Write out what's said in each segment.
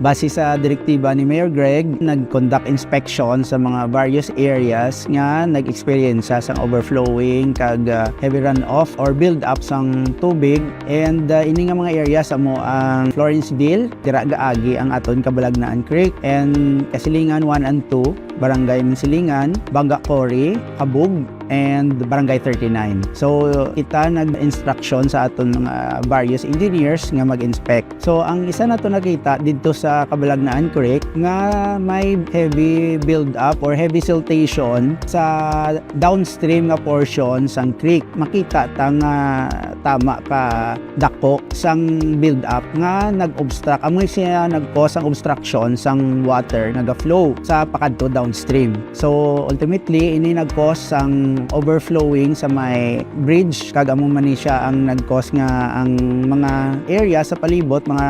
Base sa direktiba ni Mayor Greg, nag-conduct inspection sa mga various areas nga nag-experience sa overflowing kag heavy runoff or build up sang tubig, and ini nga mga areas amo ang Florenceville, dira gaagi ang aton Kabalagnaan Creek, and Kasilingan 1 and 2, Barangay Minsilingan, Bangga Cory, Kabug, and Barangay 39. So kita nag-instruction sa aton mga various engineers nga mag-inspect. So ang isa na to nakita dito sa Kabalagnaan Creek nga may heavy build up or heavy siltation sa downstream nga portion sang creek. Makita ta nga tama ka dako sang build up nga nag-obstruct, amoy siya nag-cause ang obstruction sang water naga-flow sa pakadto downstream. So ultimately ini nag-cause sang overflowing sa may bridge, kag amo man ni siya ang nag-cause nga ang mga area sa palibot, mga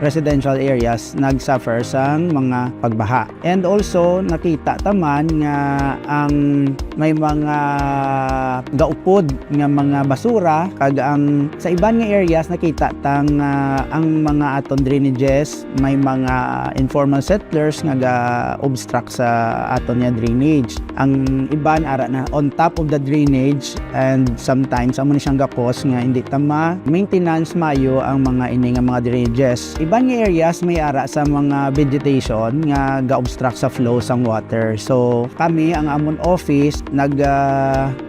residential areas nagsuffer sang mga pagbaha. And also nakita taman nga ang may mga gaupod nga mga basura, kag ang sa iban nga areas nakita tang ang mga aton drainages may mga informal settlers nga ga-obstruct sa aton nga drainage. Ang iban ara na on top of the drainage, and sometimes amo ni siyang gakos nga hindi tama maintenance mayo ang mga ini nga mga drainages. Iban nga areas may ara sa mga vegetation nga ga-obstruct sa flow sang water. So kami ang amon office nag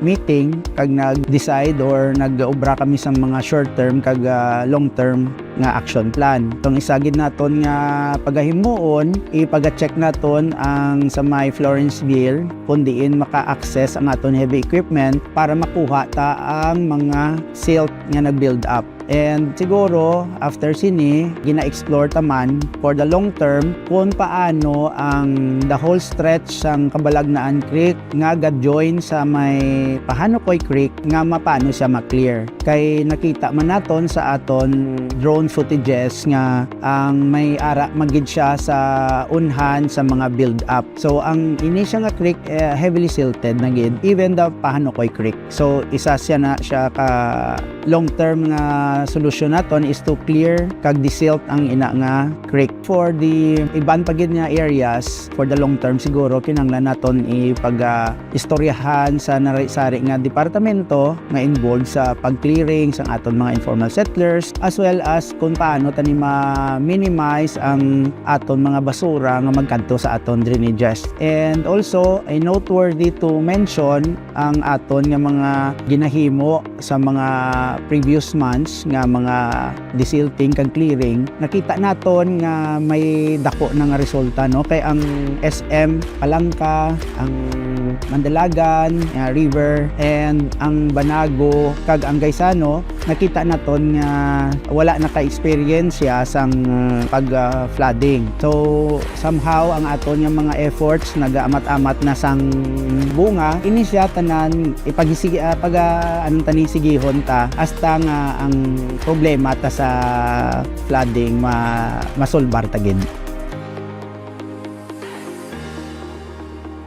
meeting kag nag-decide or nag-obra kami sa mga short term kag long term nga action plan. Itong isagid naton nga pagahimuon, ipaga-check naton ang sa may Florenceville kung diin maka-access ang aton heavy equipment para makuha ta ang mga silt nga nag-build up. And siguro after sini gina-explore taman for the long term kung paano ang the whole stretch sang Kabalagnaan Creek nga ga-join sa may Pahanukoy Creek nga mapano siya ma-clear. Kay nakita man naton sa aton drone footages nga ang may ara magid siya sa unhan sa mga build up. So ang ini siya nga creek heavily silted na gid, even the Pahanukoy Creek. So isa siya na siya ka long term nga solution naton is to clear kag disilt ang ina nga creek. For the iban pagid nga areas for the long term siguro kinahanglan naton ipag-istoryahan sa sari nga departamento nga involved sa pag-clearing sa aton mga informal settlers, as well as kung paano tani ma-minimize ang aton mga basura nga magkadto sa aton drainages. And also ay noteworthy to mention ang aton nga mga ginahimo sa mga previous months nga mga desilting kag clearing. Nakita naton nga may dako na nga resulta, no? Kay ang SM Palangka, ang Mandalagan River, and ang Banago kag ang Gaisano, nakita naton nga wala na ka-experience siya sang pag-flooding. So somehow ang aton nga mga efforts nagaamat-amat na sang bunga. Ini siya tanan ipagisigi sigihon ta hasta nga ang problema ta sa flooding masolbar ta gid.